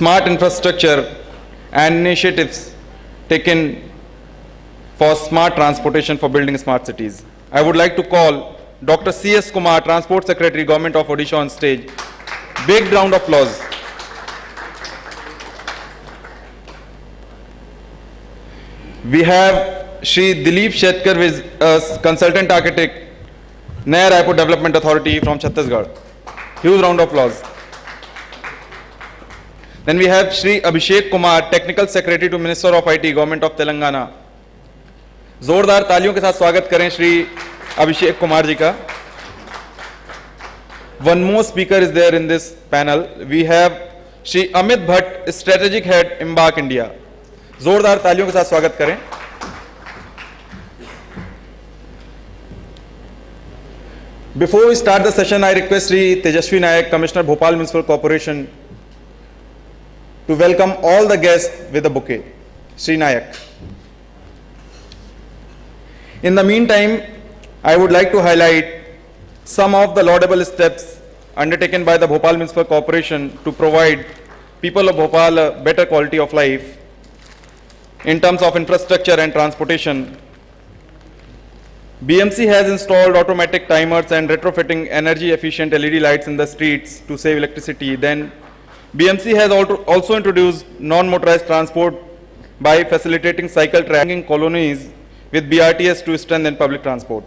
smart infrastructure and initiatives taken for smart transportation for building smart cities. I would like to call Dr. C.S. Kumar, Transport Secretary, Government of Odisha, on stage. Big round of applause. We have Shri Dilip Shetkar, with us, Consultant Architect, Naya Raipur Development Authority from Chhattisgarh. Huge round of applause. Then we have Shri Abhishek Kumar, Technical Secretary to Minister of IT, Government of Telangana. जोरदार तालियों के साथ स्वागत करें श्री अभिषेक कुमार जी का. One more speaker is there in this panel. We have Shri Amit Bhatt, Strategic Head, Embark India. जोरदार तालियों के साथ स्वागत करें. Before we start the session, I request Shri Tejasvi Nayak, Commissioner, Bhopal Municipal Corporation, to welcome all the guests with a bouquet. Shri Nayak. In the meantime, I would like to highlight some of the laudable steps undertaken by the Bhopal Municipal Corporation to provide people of Bhopal a better quality of life in terms of infrastructure and transportation. BMC has installed automatic timers and retrofitting energy efficient LED lights in the streets to save electricity. Then BMC has also introduced non-motorized transport by facilitating cycle tracking colonies with BRTS to strengthen public transport.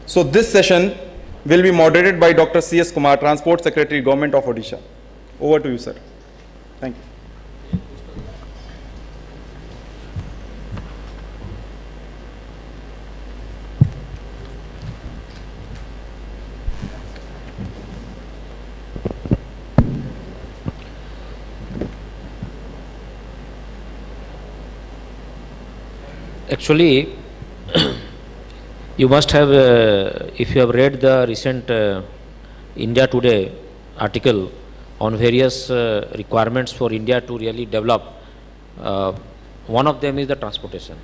So this session will be moderated by Dr. C.S. Kumar, Transport Secretary, Government of Odisha. Over to you, sir. Thank you. Actually, you must have, if you have read the recent India Today article on various requirements for India to really develop, one of them is the transportation.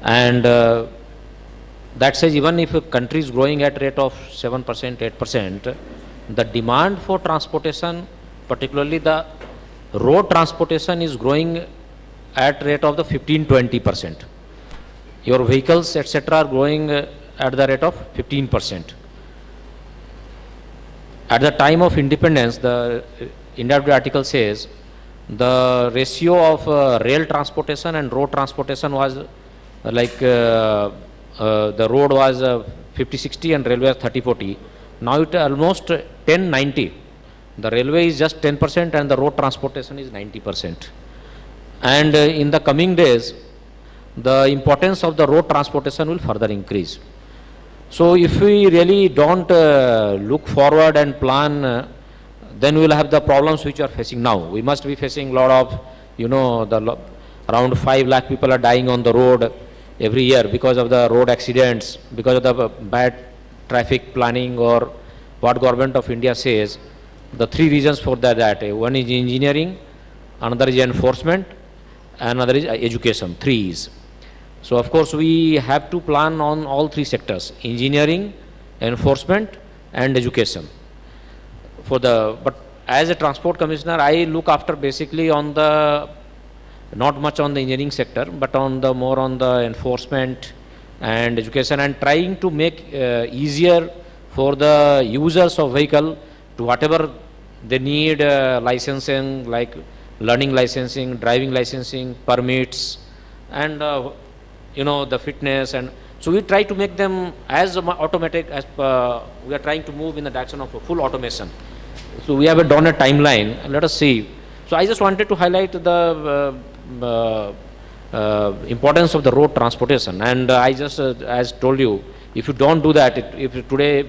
And that says even if a country is growing at rate of 7%, 8%, the demand for transportation, particularly the road transportation, is growing at rate of the 15-20%. Your vehicles, etc., are growing at the rate of 15%. At the time of independence, the India Today article says the ratio of rail transportation and road transportation was like the road was 50-60 and railway was 30-40. Now it is almost 10-90. The railway is just 10% and the road transportation is 90%. And in the coming days, the importance of the road transportation will further increase. So if we really don't look forward and plan, then we will have the problems which we are facing now. We must be facing a lot of, you know, around 5 lakh people are dying on the road every year because of the road accidents, because of the bad traffic planning, or what Government of India says. The 3 reasons for that, one is engineering, another is enforcement, another is education, 3 is. So of course we have to plan on all 3 sectors: engineering, enforcement and education. But as a transport commissioner, I look after basically on the, not much on the engineering sector, but on the more on the enforcement and education, and trying to make easier for the users of vehicle to whatever they need licensing, like learning licensing, driving licensing, permits, and you know, the fitness. And so we try to make them as automatic as we are trying to move in the direction of full automation. So we have done a timeline, and let us see. So I just wanted to highlight the importance of the road transportation, and I just as told you, if you don't do that, if today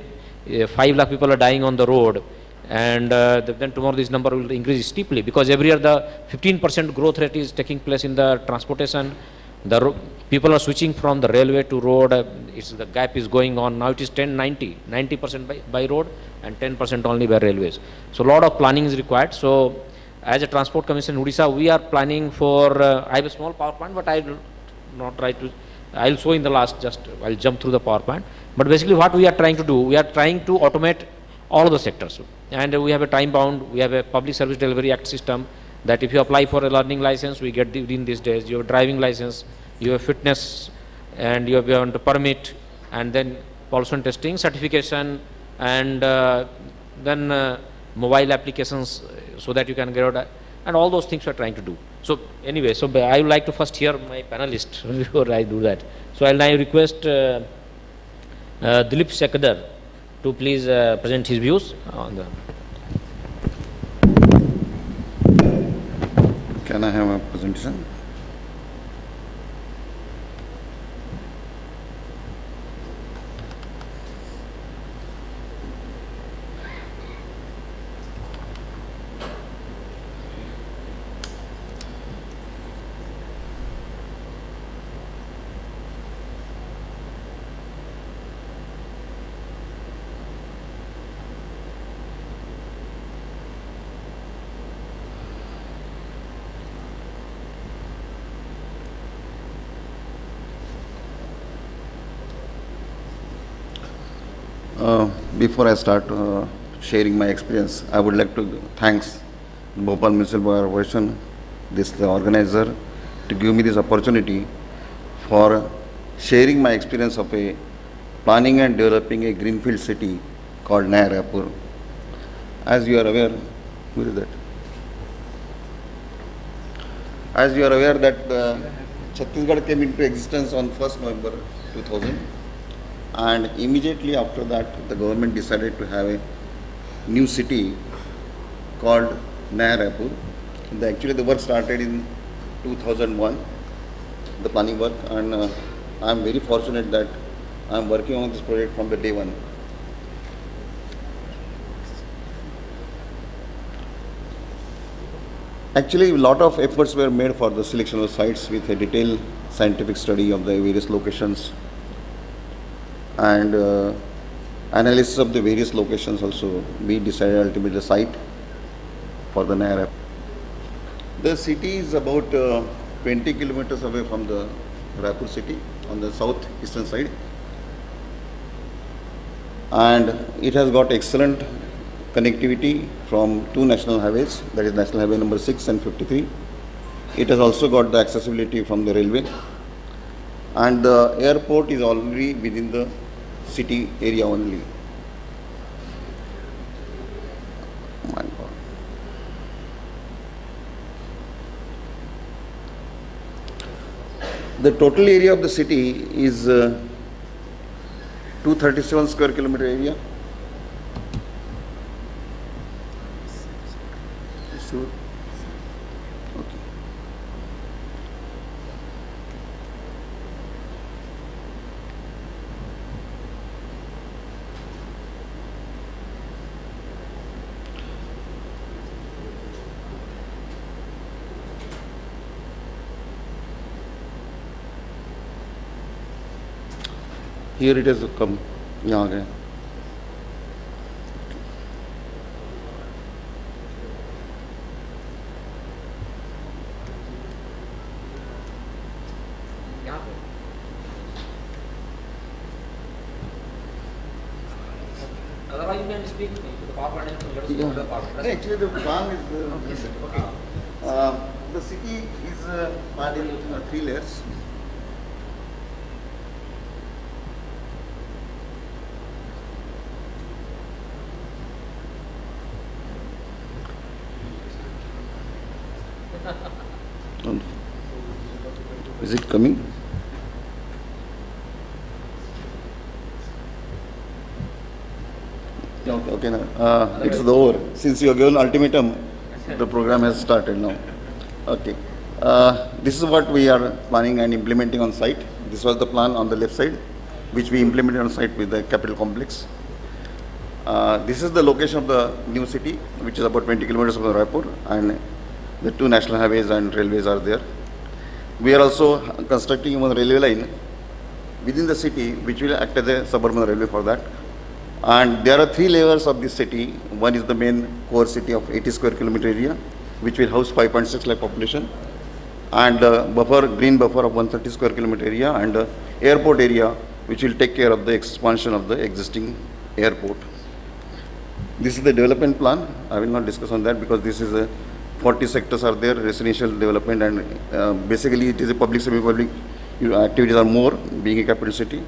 5 lakh people are dying on the road, and then tomorrow this number will increase steeply, because every year the 15% growth rate is taking place in the transportation. The people are switching from the railway to road. The gap is going on. Now it is 90% by road and 10% only by railways. So a lot of planning is required. So as a transport commission in Odisha, we are planning for, I have a small power plant, but I will not try to, I will show in the last, just I'll jump through the power plant. But basically what we are trying to do, we are trying to automate all the sectors. and we have a time bound, we have a Public Service Delivery Act system that if you apply for a learning license, we get within these days, your driving license, your fitness, and you have a permit, and then pollution testing, certification, and then mobile applications so that you can get out, and all those things we are trying to do. So anyway, so I would like to first hear my panelist before I do that. So I'll now request Dilip Sekadar to please present his views on the. Can I have a presentation? Before I start sharing my experience, I would like to thanks Bhopal Municipal Corporation, the organizer, to give me this opportunity for sharing my experience of a planning and developing a greenfield city called Naya Raipur. As you are aware, where is that? As you are aware that Chhattisgarh came into existence on 1st November 2000. And immediately after that, the government decided to have a new city called Naya Raipur. Actually, the work started in 2001, the planning work, and I am very fortunate that I am working on this project from the day one. Actually, a lot of efforts were made for the selection of sites with a detailed scientific study of the various locations, and analysis of the various locations also. We decided ultimately the site for the Naya Raipur. The city is about 20 kilometers away from the Raipur city on the southeastern side, and it has got excellent connectivity from two national highways, that is National Highway number 6 and 53. It has also got the accessibility from the railway, and the airport is already within the city area only. My God. The total area of the city is 237 square kilometer area. Sure. Okay. Here it has come. यहाँ आ गया. Otherwise, you can speak to the PowerPoint and let us know the PowerPoint. Actually, the plan is okay. The city is planned in 3 layers. Is it coming? Okay, now it's over. Since you have given ultimatum, the program has started now. Okay. This is what we are planning and implementing on site. This was the plan on the left side, which we implemented on site with the capital complex. This is the location of the new city, which is about 20 kilometers from Raipur, and the 2 national highways and railways are there. We are also constructing one railway line within the city, which will act as a suburban railway for that. And there are 3 layers of this city. One is the main core city of 80 square kilometer area, which will house 5.6 lakh population, and buffer, green buffer of 130 square kilometer area, and airport area, which will take care of the expansion of the existing airport. This is the development plan. I will not discuss on that because this is a 40 sectors are there, residential development, and basically it is a public, semi-public activities are more, being a capital city.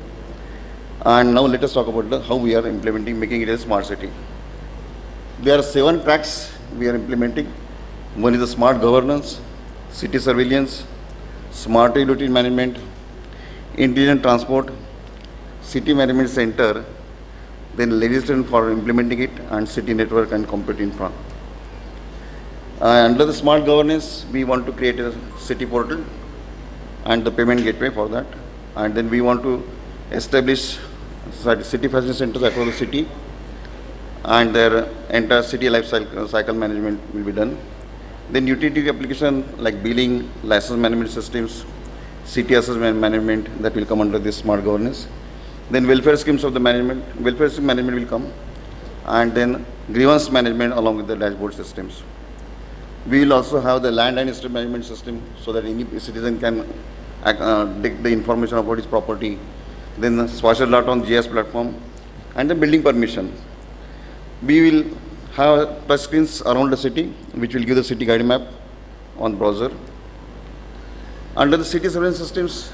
And now let us talk about how we are implementing, making it a smart city. There are 7 tracks we are implementing. One is the smart governance, city surveillance, smart utility management, intelligent transport, city management center, then legislation for implementing it, and city network and complete infra. Under the smart governance, we want to create a city portal and the payment gateway for that. And then we want to establish city facility centers across the city, and their entire city life cycle management will be done. Then utility application like billing, license management systems, city assessment management, that will come under this smart governance. Then welfare schemes of the management, welfare scheme management will come, and then grievance management along with the dashboard systems. We will also have the land and estate management system so that any citizen can take the information about his property. Then the spatial data on GIS platform, and the building permission. We will have touch screens around the city, which will give the city guide map on browser. Under the city surveillance systems,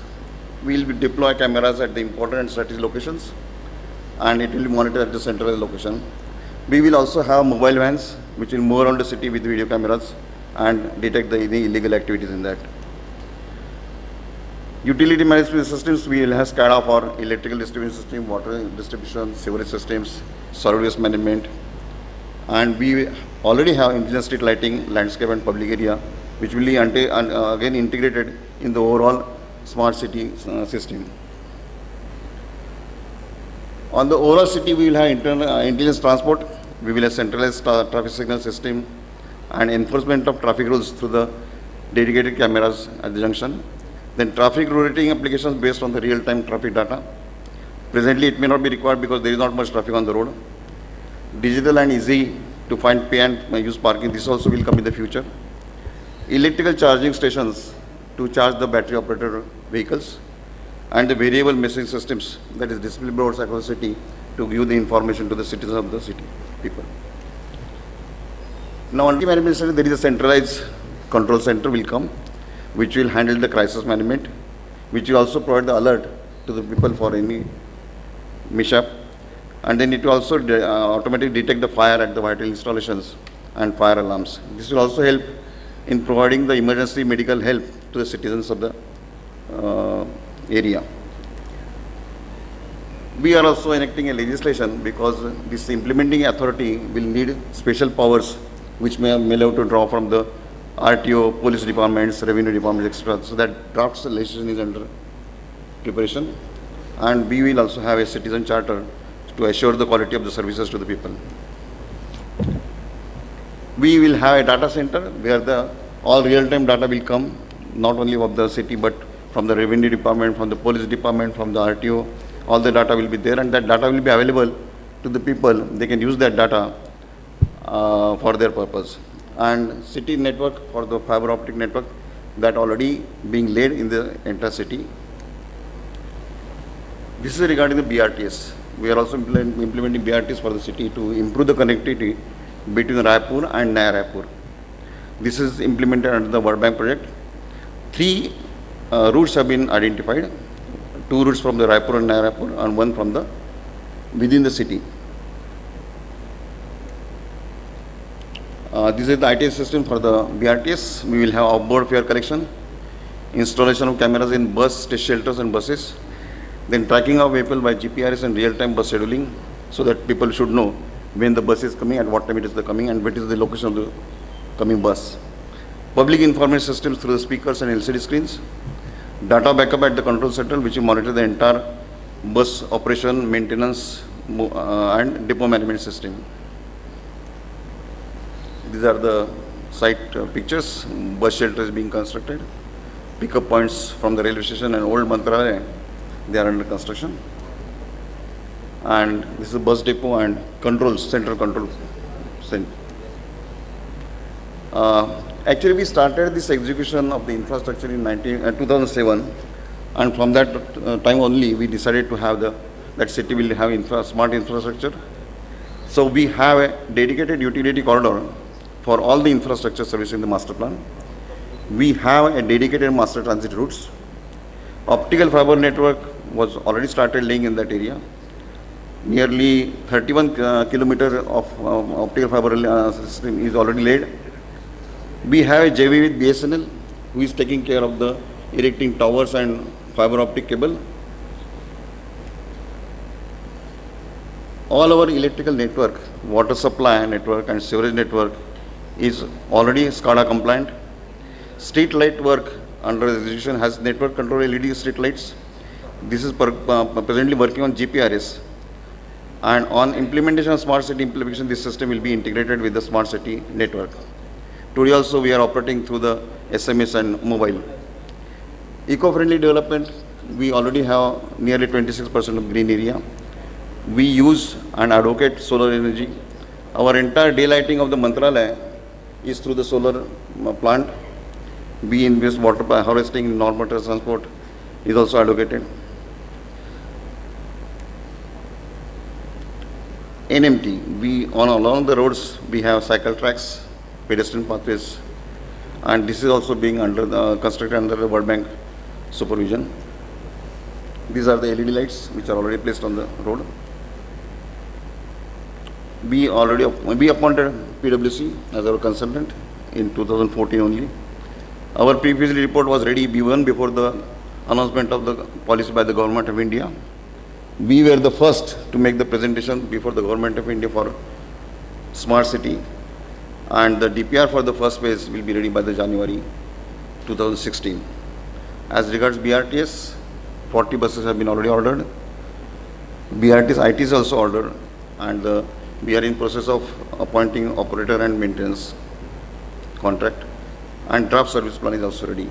we will deploy cameras at the important and strategic locations, and it will be monitored at the centralized location. We will also have mobile vans, which will move around the city with video cameras and detect any illegal activities in that. Utility management systems, we will have SCADA for electrical distribution system, water distribution, sewerage systems, solid waste management, and we already have intelligent street lighting, landscape and public area, which will be again integrated in the overall smart city system. On the overall city, we will have intelligence transport, we will have centralized traffic signal system and enforcement of traffic rules through the dedicated cameras at the junction. Then traffic routing applications based on the real-time traffic data. Presently, it may not be required because there is not much traffic on the road. Digital and easy to find pay and use parking, this also will come in the future. Electrical charging stations to charge the battery operated vehicles, and the variable messaging systems, that is display boards across the city to give the information to the citizens of the city people. Now, under management center, there is a centralized control center will come, which will handle the crisis management, which will also provide the alert to the people for any mishap, and then it will also automatically detect the fire at the vital installations and fire alarms. This will also help in providing the emergency medical help to the citizens of the area. We are also enacting a legislation because this implementing authority will need special powers which may have to draw from the RTO, police departments, revenue departments, etc. So that drafts the legislation is under preparation, and we will also have a citizen charter to assure the quality of the services to the people. We will have a data center where all real-time data will come, not only of the city but from the revenue department, from the police department, from the RTO. All the data will be there, and that data will be available to the people. They can use that data for their purpose. And city network for the fiber optic network that already being laid in the entire city. This is regarding the BRTS. We are also implementing BRTS for the city to improve the connectivity between Raipur and Naya Raipur. This is implemented under the World Bank project. 3 routes have been identified. 2 routes from the Raipur and Naya Raipur, and 1 from the within the city. This is the IT system for the BRTS. We will have outboard fare collection, installation of cameras in bus shelters and buses, then tracking of vehicle by GPRS and real-time bus scheduling, so that people should know when the bus is coming, at what time it is coming, and what is the location of the coming bus. Public information systems through the speakers and LCD screens. Data backup at the control center, which will monitor the entire bus operation, maintenance, and depot management system. These are the site pictures. Bus shelter is being constructed. Pickup points from the railway station and old Mantralaya, they are under construction. And this is a bus depot and central control center. Actually, we started this execution of the infrastructure in 2007, and from that time only, we decided to have that city will have smart infrastructure, So we have a dedicated utility corridor for all the infrastructure service in the master plan. We have a dedicated master transit routes. Optical fiber network was already started laying in that area. Nearly 31 kilometer of optical fiber system is already laid. We have a JV with BSNL, who is taking care of the erecting towers and fiber optic cable. All our electrical network, water supply network and sewerage network is already SCADA compliant. Street light work under execution has network control LED street lights. This is presently working on GPRS. And on implementation of smart city implementation, this system will be integrated with the smart city network. Today also we are operating through the SMS and mobile. Eco-friendly development, we already have nearly 26% of green area. We use and advocate solar energy. Our entire daylighting of the Mantralaya is through the solar plant. We invest water harvesting, non-motor transport is also advocated. NMT, we along the roads we have cycle tracks, pedestrian pathways, and this is also being constructed under the World Bank supervision. These are the LED lights which are already placed on the road. We appointed PwC as our consultant in 2014 only. Our previous report was ready even before the announcement of the policy by the Government of India. We were the first to make the presentation before the Government of India for smart city, and the DPR for the first phase will be ready by the January 2016. As regards BRTS, 40 buses have been already ordered. BRTS IT is also ordered, and we are in process of appointing operator and maintenance contract, and draft service plan is also ready.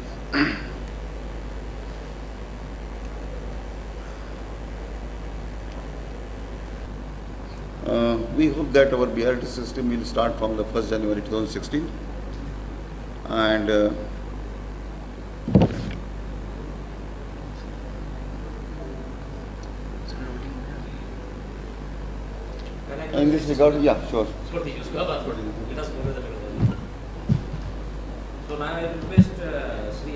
We hope that our BRT system will start from the 1st January 2016, and in this regard, yeah, sure. So now I request Sri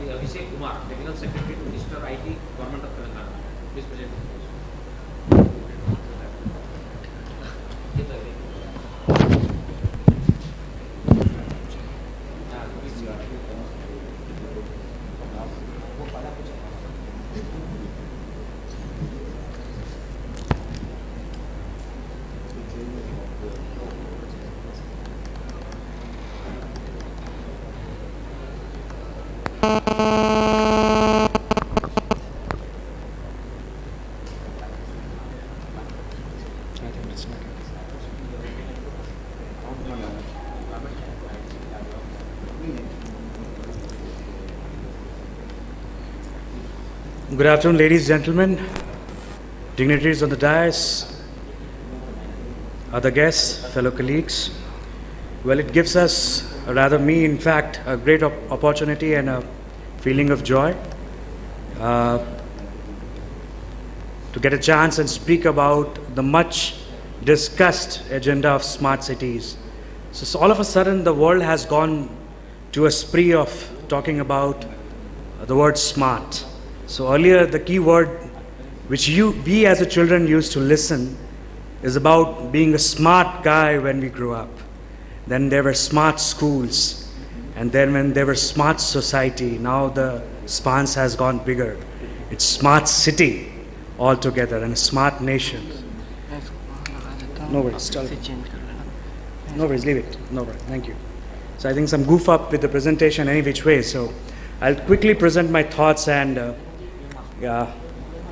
Abhishek Kumar, Technical Secretary to Minister IT, Government of Telangana. Please present. Good afternoon, ladies and gentlemen, dignitaries on the dais, other guests, fellow colleagues. Well, it gives us, or rather me, in fact, a great opportunity and a feeling of joy to get a chance and speak about the much discussed agenda of smart cities. So all of a sudden, the world has gone to a spree of talking about the word smart. So earlier, the key word which we as a children used to listen is about being a smart guy when we grew up. Then there were smart schools, and then when there were smart society, now the spans has gone bigger. It's smart city altogether and a smart nation. No worries, no worries, leave it. No worries, thank you. So I think some goof up with the presentation any which way. So I'll quickly present my thoughts, and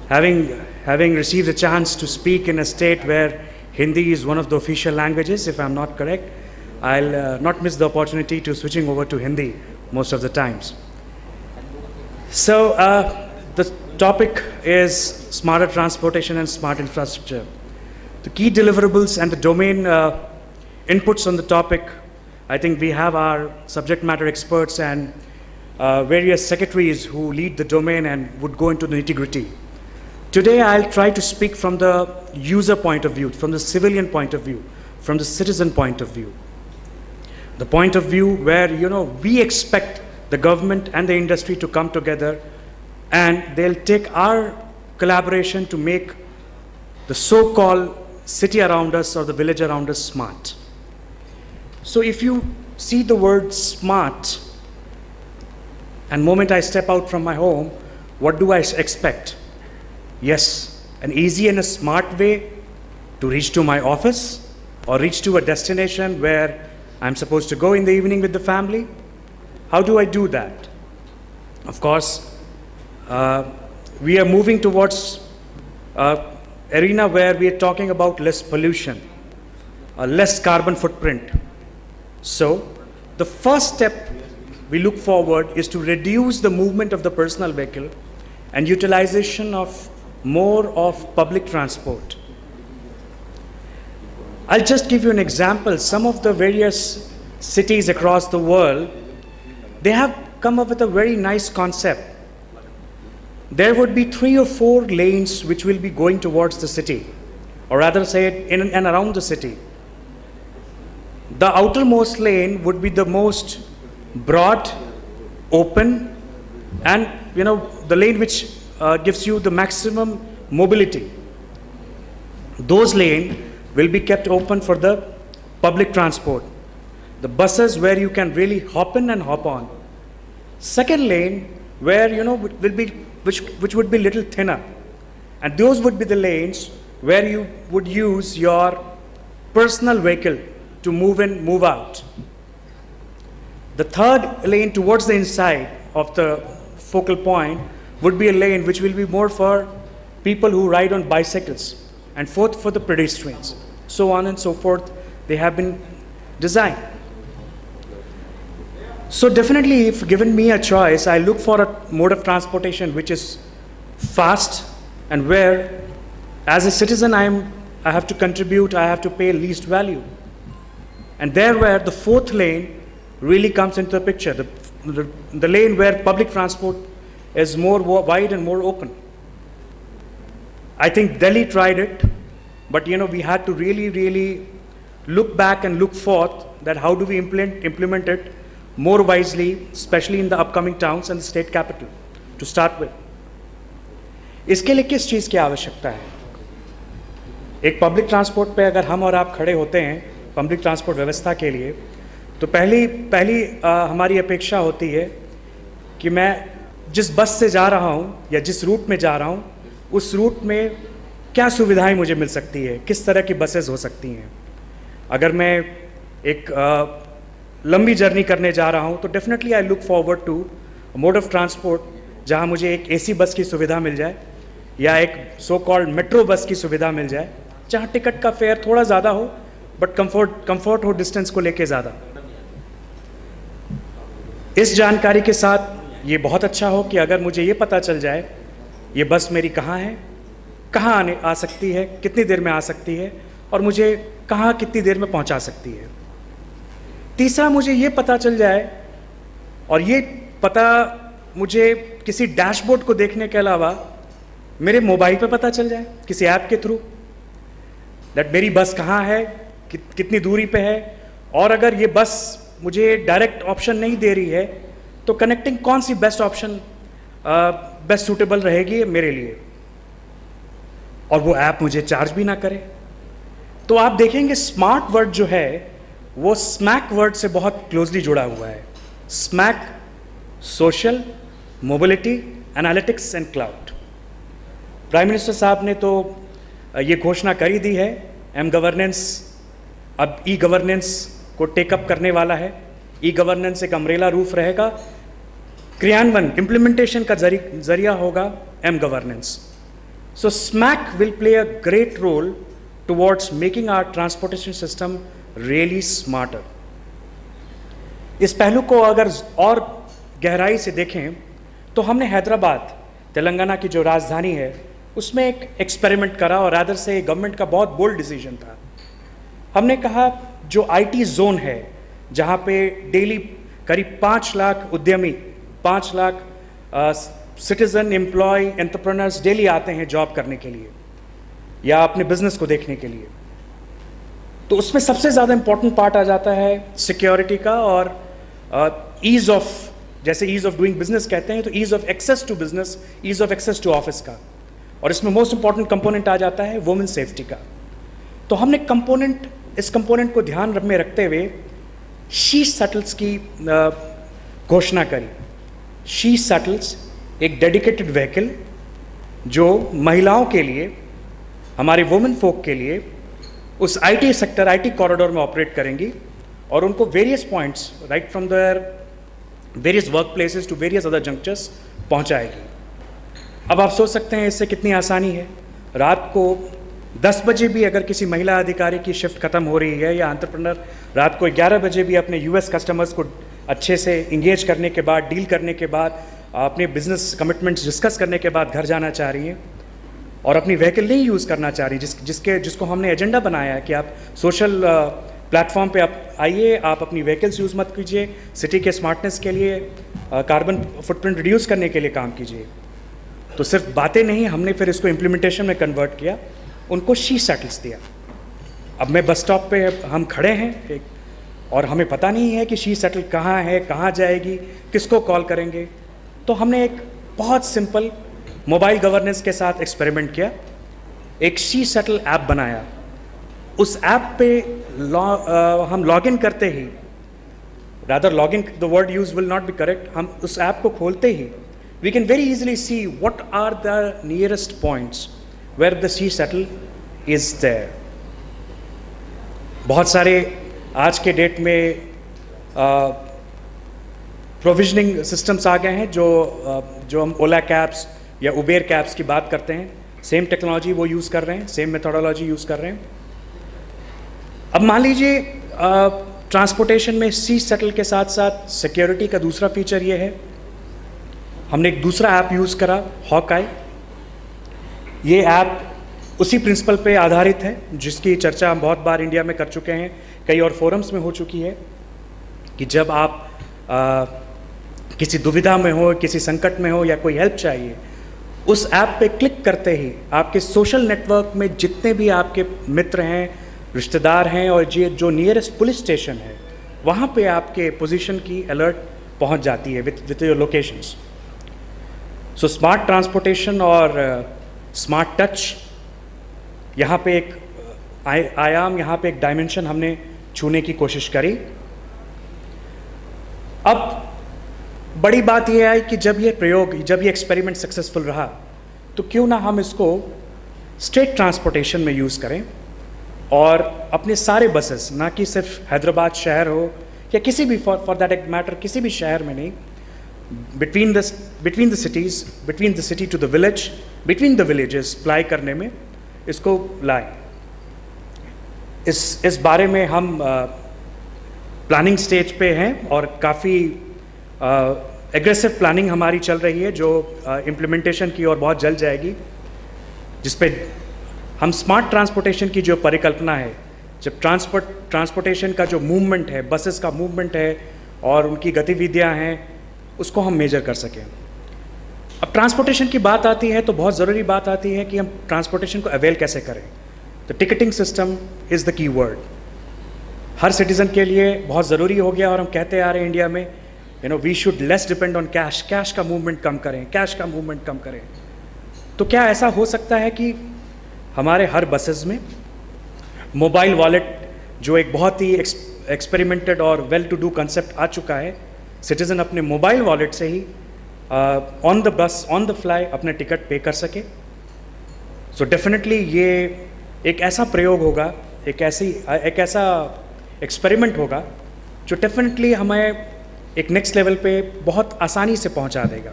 having received a chance to speak in a state where Hindi is one of the official languages, if I'm not correct, I'll not miss the opportunity to switching over to Hindi most of the times. So the topic is smarter transportation and smart infrastructure. The key deliverables and the domain inputs on the topic, I think we have our subject matter experts and various secretaries who lead the domain and would go into the nitty-gritty. Today I'll try to speak from the user point of view, from the civilian point of view, from the citizen point of view. The point of view where, we expect the government and the industry to come together and they'll take our collaboration to make the so-called city around us or the village around us smart. So if you see the word smart, and the moment I step out from my home, what do I expect? Yes, an easy and a smart way to reach to my office or reach to a destination where I'm supposed to go in the evening with the family. How do I do that? Of course, we are moving towards arena where we are talking about less pollution, less carbon footprint. So the first step we look forward is to reduce the movement of the personal vehicle and utilization of more of public transport. I'll just give you an example. Some of the various cities across the world, they have come up with a very nice concept. There would be 3 or 4 lanes which will be going towards the city, or rather say in and around the city. The outermost lane would be the most broad, open, and the lane which gives you the maximum mobility. Those lanes will be kept open for the public transport. The buses where you can really hop in and hop on. Second lane where will be which would be little thinner, and those would be the lanes where you would use your personal vehicle to move in, move out. The third lane towards the inside of the focal point would be a lane which will be more for people who ride on bicycles, and fourth for the pedestrians. So on and so forth, they have been designed. So definitely, if given me a choice, I look for a mode of transportation which is fast and where, as a citizen, I have to contribute, I have to pay least value. And there where the fourth lane really comes into the picture, the lane where public transport is more wide and more open. I think Delhi tried it, but we had to really look back and look forth that how do we implement it more wisely, especially in the upcoming towns and the state capital, to start with. इसके लिए किस चीज़ की आवश्यकता है? एक public transport पे अगर हम और आप खड़े होते हैं पब्लिक ट्रांसपोर्ट व्यवस्था के लिए, तो पहली हमारी अपेक्षा होती है कि मैं जिस बस से जा रहा हूँ या जिस रूट में जा रहा हूँ, उस रूट में क्या सुविधाएं मुझे मिल सकती है, किस तरह की बसेस हो सकती हैं. अगर मैं एक लंबी जर्नी करने जा रहा हूँ तो definitely I look forward to mode of transport जहाँ मुझे एक एसी बस की सुविधा मिल जाए या एक सो कॉल्ड मेट्रो बस की सुविधा मिल जाए, जहाँ टिकट का फेयर थोड़ा ज़्यादा हो बट कंफर्ट हो डिस्टेंस को लेके ज़्यादा. इस जानकारी के साथ ये बहुत अच्छा हो कि अगर मुझे ये पता चल जाए ये बस मेरी कहाँ है, कहाँ आ सकती है, कितनी देर में आ सकती है और मुझे कहाँ कितनी देर में पहुँचा सकती है. तीसरा, मुझे ये पता चल जाए और ये पता मुझे किसी डैशबोर्ड को देखने के अलावा मेरे मोबाइल पे पता चल जाए किसी ऐप के थ्रू दैट मेरी बस कहाँ है, कितनी दूरी पे है, और अगर ये बस मुझे डायरेक्ट ऑप्शन नहीं दे रही है तो कनेक्टिंग कौन सी बेस्ट ऑप्शन बेस्ट सूटेबल रहेगी मेरे लिए, और वो ऐप मुझे चार्ज भी ना करे. तो आप देखेंगे स्मार्ट वर्ड जो है वो स्मैक वर्ड से बहुत क्लोजली जुड़ा हुआ है. Smack, social, mobility, analytics and cloud. Prime minister साहब ने तो ये घोषणा कर ही दी है, एम गवर्नेंस अब ई गवर्नेंस को टेकअप करने वाला है. ई गवर्नेंस एक अम्ब्रेला रूफ रहेगा, क्रियान्वयन इम्प्लीमेंटेशन का जरिया होगा m governance. So SMAC will play a great role towards making our transportation system really smarter. इस पहलू को अगर और गहराई से देखें तो हमने हैदराबाद, तेलंगाना की जो राजधानी है, उसमें एक एक्सपेरिमेंट करा और रादर से गवर्नमेंट का बहुत बोल्ड डिसीजन था. हमने कहा जो आईटी जोन है जहाँ पे डेली करीब 5 लाख उद्यमी, 5 lakh citizen, employ, entrepreneurs daily आते हैं जॉब करने के लिए या अपने बिजनेस को देखने के लिए, तो उसमें सबसे ज़्यादा इंपॉर्टेंट पार्ट आ जाता है सिक्योरिटी का और ईज ऑफ, जैसे ईज ऑफ डूइंग बिजनेस कहते हैं, तो ease of access to business, ease of access to office का, और इसमें मोस्ट इंपॉर्टेंट कंपोनेंट आ जाता है वुमेन सेफ्टी का। तो हमने इस कंपोनेंट को ध्यान में रखते हुए शी शटल्स की घोषणा करी। शी शटल्स एक डेडिकेटेड व्हीकल जो महिलाओं के लिए, हमारे वुमेन फोक के लिए उस आईटी सेक्टर, आईटी कॉरिडोर में ऑपरेट करेंगी और उनको various points right from there various work places to various other junctures पहुंचाएगी। अब आप सोच सकते हैं इससे कितनी आसानी है। रात को 10 बजे भी अगर किसी महिला अधिकारी की शिफ्ट खत्म हो रही है, या एंटरप्रेन्योर रात को 11 बजे भी अपने यूएस कस्टमर्स को अच्छे से इंगेज करने के बाद, डील करने के बाद, अपने बिजनेस कमिटमेंट्स डिस्कस करने के बाद घर जाना चाह रही है और अपनी व्हीकल नहीं यूज़ करना चाह रही, जिसको हमने एजेंडा बनाया है कि आप सोशल प्लेटफॉर्म पे आप आइए, आप अपनी व्हीकल्स यूज़ मत कीजिए, सिटी के स्मार्टनेस के लिए, कार्बन फुटप्रिंट रिड्यूस करने के लिए काम कीजिए। तो सिर्फ बातें नहीं, हमने फिर इसको इम्प्लीमेंटेशन में कन्वर्ट किया, उनको शी शटल्स दिया। अब मैं बस स्टॉप पे हम खड़े हैं और हमें पता नहीं है कि शी शटल कहाँ है, कहाँ जाएगी, किसको कॉल करेंगे। तो हमने एक बहुत सिंपल मोबाइल गवर्नेंस के साथ एक्सपेरिमेंट किया, एक शी शटल ऐप बनाया। उस ऐप पे हम लॉग इन करते ही, rather log in the word use will not be correct, हम उस ऐप को खोलते ही we can very easily see what are the nearest points where the sea shuttle is there. बहुत सारे आज के डेट में प्रोविजनिंग सिस्टम्स आ गए हैं जो हम ओला कैब्स या उबेर कैब्स की बात करते हैं, सेम टेक्नोलॉजी वो यूज़ कर रहे हैं, सेम मेथोडोलॉजी यूज़ कर रहे हैं। अब मान लीजिए ट्रांसपोर्टेशन में सी शटल के साथ साथ सिक्योरिटी का दूसरा फीचर ये है, हमने एक दूसरा ऐप यूज़ करा, हॉकाई। ये ऐप उसी प्रिंसिपल पे आधारित है जिसकी चर्चा हम बहुत बार इंडिया में कर चुके हैं, कई और फोरम्स में हो चुकी है, कि जब आप किसी दुविधा में हो, किसी संकट में हो या कोई हेल्प चाहिए, उस ऐप पे क्लिक करते ही आपके सोशल नेटवर्क में जितने भी आपके मित्र हैं, रिश्तेदार हैं और जो नियरेस्ट पुलिस स्टेशन है, वहाँ पे आपके पोजीशन की अलर्ट पहुँच जाती है with your locations. So smart transportation और स्मार्ट टच, यहाँ पे एक आयाम, यहाँ पे एक डायमेंशन हमने छूने की कोशिश करी। अब बड़ी बात यह है कि जब ये एक्सपेरिमेंट सक्सेसफुल रहा, तो क्यों ना हम इसको स्टेट ट्रांसपोर्टेशन में यूज़ करें और अपने सारे बसेस, ना कि सिर्फ हैदराबाद शहर हो या किसी भी फॉर दैट मैटर किसी भी शहर में नहीं, between the cities, between the city to the village, between the villages ply करने में इसको लाए। इस बारे में हम प्लानिंग स्टेज पे हैं और काफ़ी एग्रेसिव प्लानिंग हमारी चल रही है, जो इम्प्लीमेंटेशन की ओर बहुत जल्द जाएगी, जिस पे हम स्मार्ट ट्रांसपोर्टेशन की जो परिकल्पना है, जब ट्रांसपोर्टेशन का जो मूवमेंट है, बसेस का मूवमेंट है और उनकी गतिविधियां हैं, उसको हम मेजर कर सकें। अब ट्रांसपोर्टेशन की बात आती है तो बहुत ज़रूरी बात आती है कि हम ट्रांसपोर्टेशन को अवेल कैसे करें। तो ticketing system is the key word, her citizen के लिए बहुत ज़रूरी हो गया और हम कहते आ रहे हैं इंडिया में, we should less depend on cash, cash का मूवमेंट कम करें, कैश का मूवमेंट कम करें। तो क्या ऐसा हो सकता है कि हमारे हर बसेस में मोबाइल वॉलेट, जो एक बहुत ही एक्सपेरिमेंटेड और वेल टू डू कंसेप्ट आ चुका है, सिटीज़न अपने मोबाइल वॉलेट से ही on the bus, on the fly अपने टिकट पे कर सके। सो डेफिनेटली ये एक ऐसा प्रयोग होगा, एक ऐसा एक्सपेरिमेंट होगा जो डेफिनेटली हमें एक नेक्स्ट लेवल पे बहुत आसानी से पहुंचा देगा।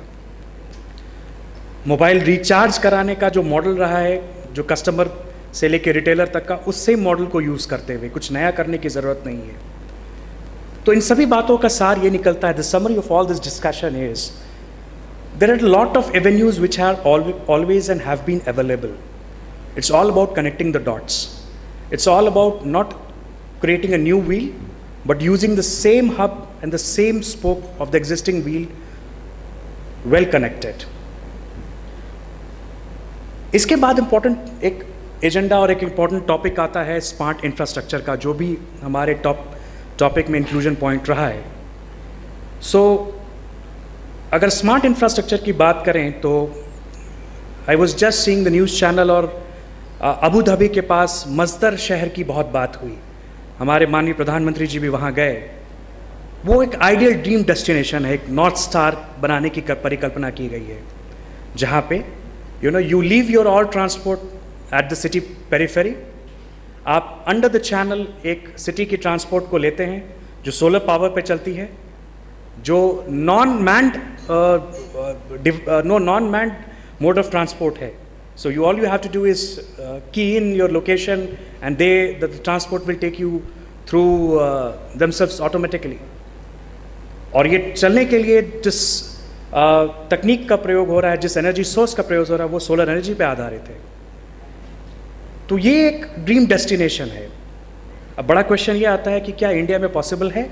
मोबाइल रिचार्ज कराने का जो मॉडल रहा है, जो कस्टमर से लेके रिटेलर तक का, उस सेम मॉडल को यूज़ करते हुए कुछ नया करने की ज़रूरत नहीं है। तो इन सभी बातों का सार ये निकलता है, the summary of all this discussion is there are lot of avenues which are always and have been available. It's all about connecting the dots, it's all about not creating a new wheel, but using the same hub and the same spoke of the existing wheel well connected. इसके बाद important एक agenda और एक important topic आता है smart infrastructure का, जो भी हमारे टॉपिक में इंक्लूजन पॉइंट रहा है। सो अगर स्मार्ट इंफ्रास्ट्रक्चर की बात करें तो I was just seeing the news channel, और अबू धाबी के पास मस्दर शहर की बहुत बात हुई। हमारे माननीय प्रधानमंत्री जी भी वहाँ गए। वो एक आइडियल ड्रीम डेस्टिनेशन है, एक नॉर्थ स्टार बनाने की परिकल्पना की गई है, जहाँ पे you leave your all transport at the city periphery, आप अंडर द चैनल एक सिटी की ट्रांसपोर्ट को लेते हैं जो सोलर पावर पे चलती है, जो non manned mode of transport है। So all you have to do is key in your location and the transport will take you through themselves automatically. और ये चलने के लिए जिस तकनीक का प्रयोग हो रहा है, जिस एनर्जी सोर्स का प्रयोग हो रहा है, वो सोलर एनर्जी पे आधारित है। तो ये एक ड्रीम डेस्टिनेशन है। अब बड़ा क्वेश्चन ये आता है कि क्या इंडिया में पॉसिबल है?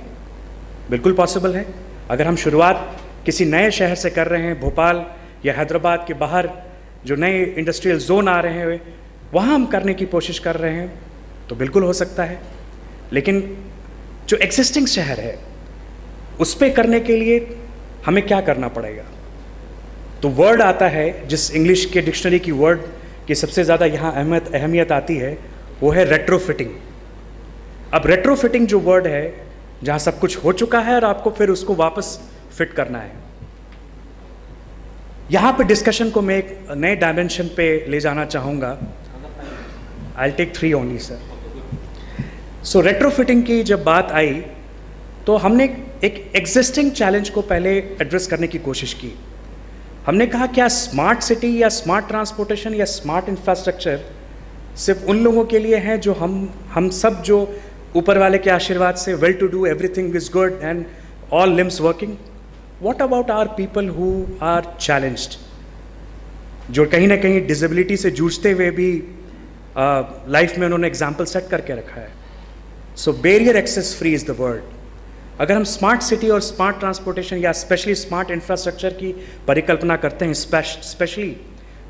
बिल्कुल पॉसिबल है। अगर हम शुरुआत किसी नए शहर से कर रहे हैं, भोपाल या हैदराबाद के बाहर जो नए इंडस्ट्रियल जोन आ रहे हैं वहाँ हम करने की कोशिश कर रहे हैं, तो बिल्कुल हो सकता है। लेकिन जो एग्जिस्टिंग शहर है उस पर करने के लिए हमें क्या करना पड़ेगा? तो वर्ड आता है, जिस इंग्लिश के डिक्शनरी की वर्ड की सबसे ज़्यादा यहाँ अहमियत आती है, वो है रेट्रोफिटिंग। अब रेट्रोफिटिंग जो वर्ड है, जहाँ सब कुछ हो चुका है और आपको फिर उसको वापस फिट करना है। यहाँ पे डिस्कशन को मैं एक नए डायमेंशन पे ले जाना चाहूँगा। I will take 3 only sir. So retrofitting की जब बात आई तो हमने एक एग्जिस्टिंग चैलेंज को पहले एड्रेस करने की कोशिश की। हमने कहा क्या स्मार्ट सिटी या स्मार्ट ट्रांसपोर्टेशन या स्मार्ट इंफ्रास्ट्रक्चर सिर्फ उन लोगों के लिए हैं जो हम सब जो ऊपर वाले के आशीर्वाद से well to do, everything is good and all limbs working? What about our people who are challenged, जो कहीं ना कहीं डिसेबिलिटी से जूझते हुए भी लाइफ में उन्होंने एग्जाम्पल सेट करके रखा है। So barrier access free is the word. अगर हम स्मार्ट सिटी और स्मार्ट ट्रांसपोर्टेशन या स्पेशली स्मार्ट इंफ्रास्ट्रक्चर की परिकल्पना करते हैं, स्पेशली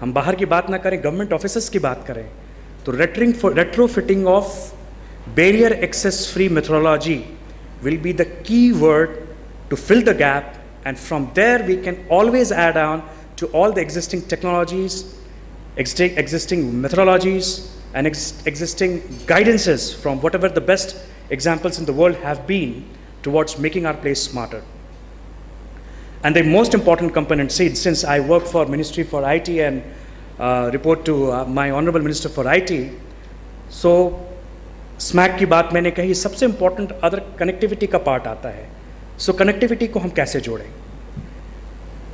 हम बाहर की बात ना करें, गवर्नमेंट ऑफिसेस की बात करें, तो retrofitting of barrier access free methodology will be the key word to fill the gap, and from there we can always add on to all the existing technologies, existing methodologies and existing guidances from whatever the best examples in the world have been towards making our place smarter. And the most important component, since I work for Ministry for IT and report to my Honorable Minister for IT, so SMAC की बात मैंने कही, सबसे important other connectivity का part आता है। सो connectivity को हम कैसे जोड़ें?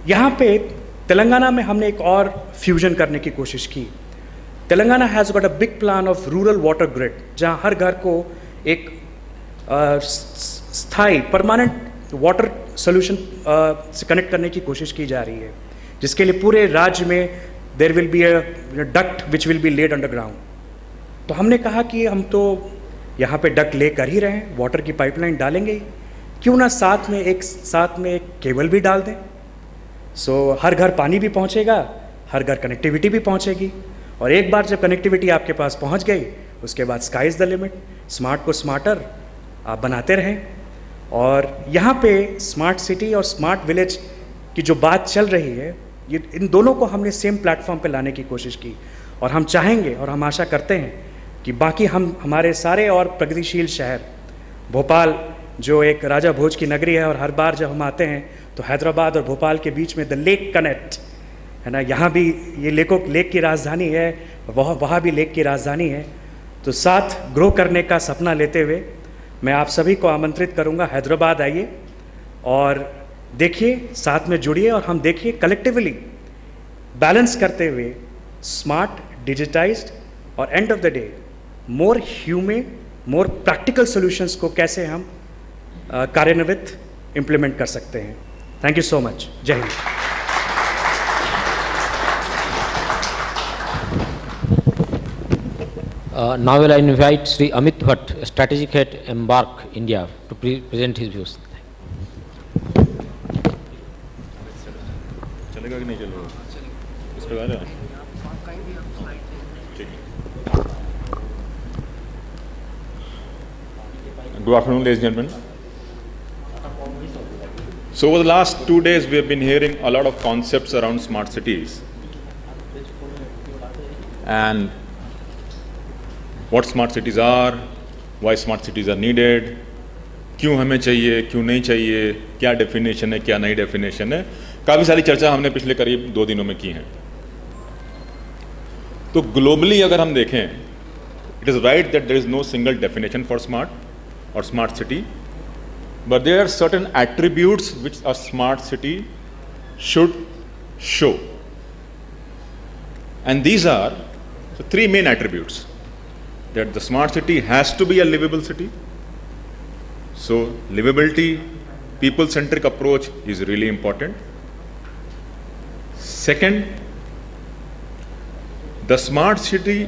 यहाँ पे तेलंगाना में हमने एक और फ्यूजन करने की कोशिश की। Telangana has got a big plan of rural water grid, जहाँ हर घर को एक स्थायी परमानेंट वाटर सोल्यूशन से कनेक्ट करने की कोशिश की जा रही है, जिसके लिए पूरे राज्य में there will be a duct which will be laid underground. तो हमने कहा कि हम तो यहाँ पे डक्ट ले कर ही रहे हैं, वाटर की पाइपलाइन डालेंगे ही, क्यों ना साथ में एक केबल भी डाल दें। सो हर घर पानी भी पहुंचेगा, हर घर कनेक्टिविटी भी पहुंचेगी, और एक बार जब कनेक्टिविटी आपके पास पहुंच गई, उसके बाद sky is the limit. Smart को स्मार्टर आप बनाते रहें। और यहाँ पे स्मार्ट सिटी और स्मार्ट विलेज की जो बात चल रही है, ये इन दोनों को हमने सेम प्लेटफॉर्म पे लाने की कोशिश की, और हम चाहेंगे और हम आशा करते हैं कि बाकी हमारे सारे और प्रगतिशील शहर, भोपाल जो एक राजा भोज की नगरी है, और हर बार जब हम आते हैं तो हैदराबाद और भोपाल के बीच में द लेक कनेक्ट है ना, यहाँ भी ये लेक की राजधानी है, वहाँ भी लेक की राजधानी है। तो साथ ग्रो करने का सपना लेते हुए मैं आप सभी को आमंत्रित करूँगा, हैदराबाद आइए और देखिए, साथ में जुड़िए, और हम देखिए कलेक्टिवली बैलेंस करते हुए स्मार्ट, डिजिटाइज्ड और end of the day more human, more practical solutions को कैसे हम कार्यान्वित इम्प्लीमेंट कर सकते हैं। Thank you so much. जय Hind. Now will I invite Sri Amit Bhatt, Strategic Head, Embark India, to present his views. चलेगा कि नहीं चलेगा? इस पे आ रहा है। Good afternoon, ladies and gentlemen. So over the last 2 days, we have been hearing a lot of concepts around smart cities and what smart cities are, why smart cities are needed, क्यों हमें चाहिए, क्यों नहीं चाहिए, क्या definition है, क्या नई डेफिनेशन है. काफ़ी सारी चर्चा हमने पिछले करीब 2 दिनों में की हैं. तो ग्लोबली अगर हम देखें, it is right that there is no single definition for smart or smart city, but there are certain attributes which a smart city should show. And these are the 3 main attributes. That the smart city has to be a livable city. So livability, people-centric approach is really important. Second, the smart city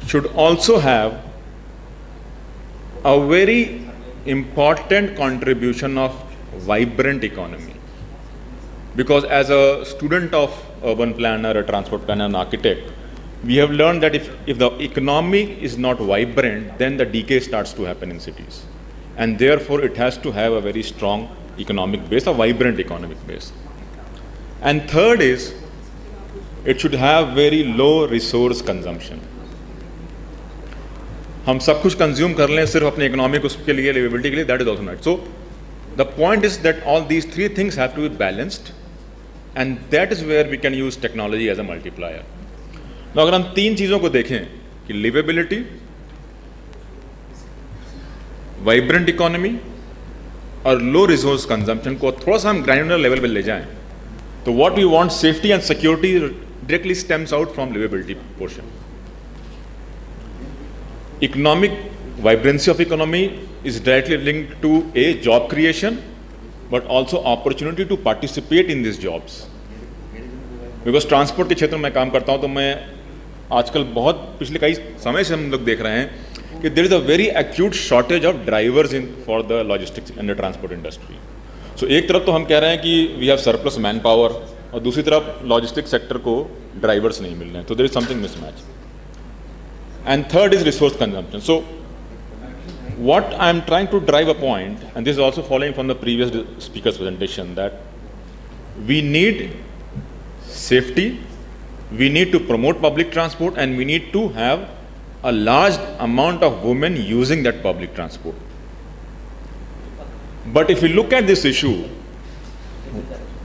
should also have a very important contribution of vibrant economy. Because as a student of urban planner, a transport planner, an architect, we have learned that if the economy is not vibrant, then the decay starts to happen in cities. And therefore, it has to have a very strong economic base, a vibrant economic base. And third is, it should have very low resource consumption. हम सब कुछ consume कर लें सिर्फ अपने economic उसके लिए, liveability के लिए, that is also not. So the point is that all these 3 things have to be balanced and that is where we can use technology as a multiplier. तो अगर हम 3 चीज़ों को देखें कि लिवेबिलिटी, वाइब्रेंट इकोनॉमी और लो रिसोर्स कंजम्पशन को थोड़ा सा हम ग्राइनुलर लेवल पे ले जाएं, तो what we want, safety and security, directly stems out from liveability portion. Economic vibrancy of economy is directly linked to a job creation, but also opportunity to participate in these jobs. Because transport के क्षेत्र में मैं काम करता हूँ, तो मैं आजकल बहुत पिछले कई समय से हम लोग देख रहे हैं कि there is a very acute shortage of drivers for the logistics and the transport industry. So एक तरफ तो हम कह रहे हैं कि we have surplus manpower, और दूसरी तरफ logistics sector को drivers नहीं मिल रहे हैं, तो there is something mismatch. And third is resource consumption. So what I am trying to drive a point, and this is also following from the previous speaker's presentation, that we need safety, we need to promote public transport, and we need to have a large amount of women using that public transport. But if you look at this issue,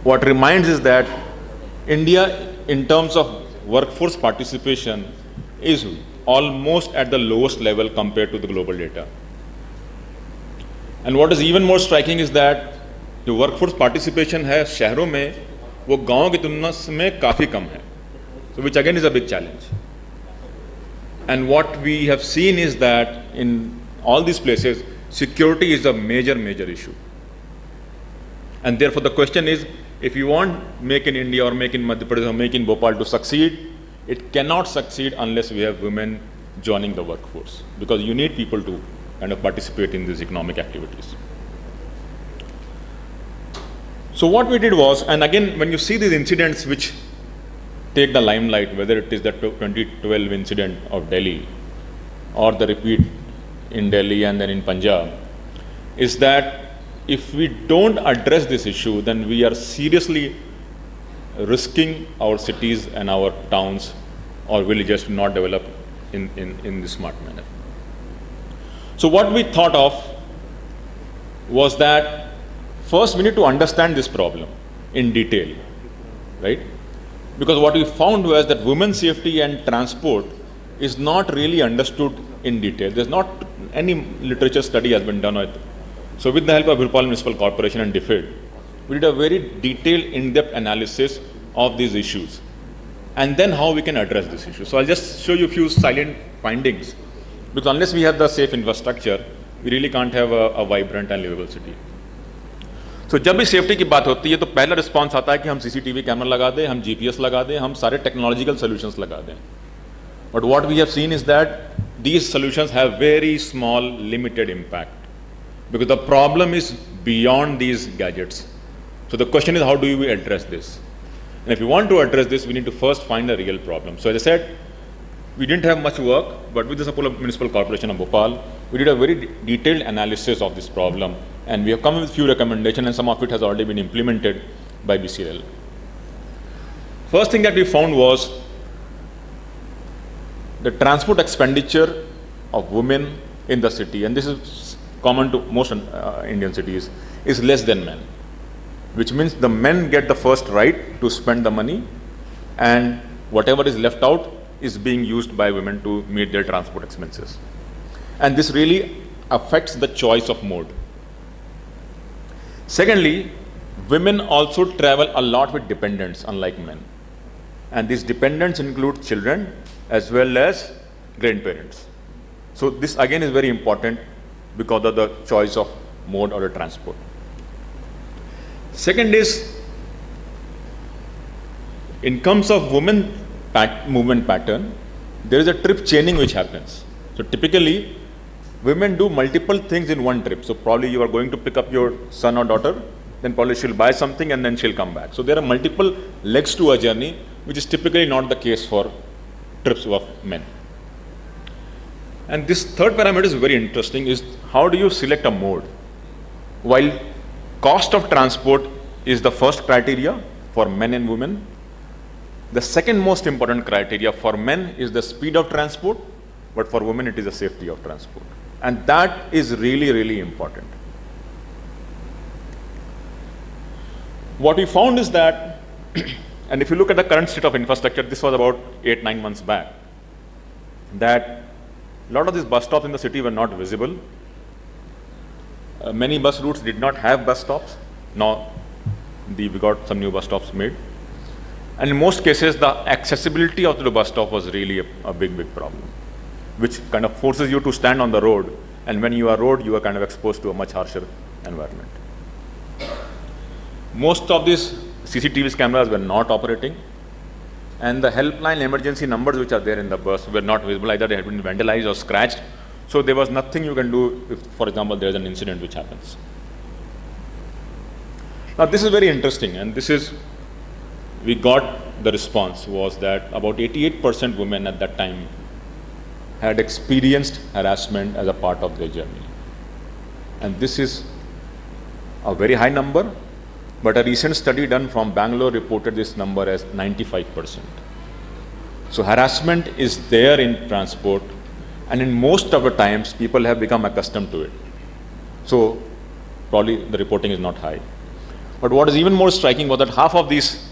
what reminds is that India, in terms of workforce participation, is almost at the lowest level compared to the global data. And what is even more striking is that जो workforce participation है शहरों में, वो गाँव की तुलना में काफ़ी कम है. So which again is a big challenge. And what we have seen is that in all these places, security is a major issue. And therefore the question is, if you want Make in India or Make in Madhya Pradesh or Make in Bhopal to succeed, it cannot succeed unless we have women joining the workforce, because you need people to kind of participate in these economic activities. So what we did was, and again, when you see these incidents which take the limelight, whether it is the 2012 incident of Delhi or the repeat in Delhi and then in Punjab, is that if we don't address this issue, then we are seriously risking our cities and our towns or villages to not develop in this smart manner. So what we thought of was that first we need to understand this problem in detail, right? Because what we found was that women's safety and transport is not really understood in detail. There's not any literature study has been done on it. So with the help of Bhopal Municipal Corporation and DFID, we did a very detailed, in-depth analysis of these issues, and then how we can address this issue. So I'll just show you a few silent findings, because unless we have the safe infrastructure, we really can't have a vibrant and livable city. So जब भी safety की बात होती है, तो पहला response आता है कि हम CCTV कैमरा लगा दें, हम GPS लगा दें, हम सारे टेक्नोलॉजिकल सॉल्यूशंस लगा दें. But what we have seen is that these solutions have very small, limited impact, because the problem is beyond these gadgets. So the question is, how do we address this? And if you want to address this, we need to first find a real problem. So as I said, we didn't have much work, but with the support of Municipal Corporation of Bhopal, we did a very detailed analysis of this problem, and we have come with few recommendations, and some of it has already been implemented by BCL. First thing that we found was the transport expenditure of women in the city, and this is common to most Indian cities, is less than men, which means the men get the first right to spend the money, and whatever is left out is being used by women to meet their transport expenses. And this really affects the choice of mode. Secondly, women also travel a lot with dependents, unlike men. And these dependents include children as well as grandparents. So this again is very important because of the choice of mode or the transport. Second is, in terms of women movement pattern, there is a trip chaining which happens. So typically, women do multiple things in one trip. So probably you are going to pick up your son or daughter, then probably she'll buy something and then she'll come back. So there are multiple legs to a journey, which is typically not the case for trips of men. And this third parameter is very interesting, is how do you select a mode? While cost of transport is the first criteria for men and women, the second most important criteria for men is the speed of transport, but for women it is the safety of transport. And that is really, really important. What we found is that, and if you look at the current state of infrastructure, this was about 8-9 months back, that a lot of these bus stops in the city were not visible. Many bus routes did not have bus stops. Now we got some new bus stops made. And in most cases, the accessibility of the bus stop was really a big, big problem, which kind of forces you to stand on the road. And when you are road, you are kind of exposed to a much harsher environment. Most of these CCTV cameras were not operating. And the helpline emergency numbers which are there in the bus were not visible. Either they had been vandalized or scratched. So there was nothing you can do if, for example, there is an incident which happens. Now this is very interesting, and this is, we got the response was that about 88% women at that time had experienced harassment as a part of their journey. And this is a very high number, but a recent study done from Bangalore reported this number as 95%. So harassment is there in transport, and in most of the times people have become accustomed to it. So probably the reporting is not high. But what is even more striking was that half of these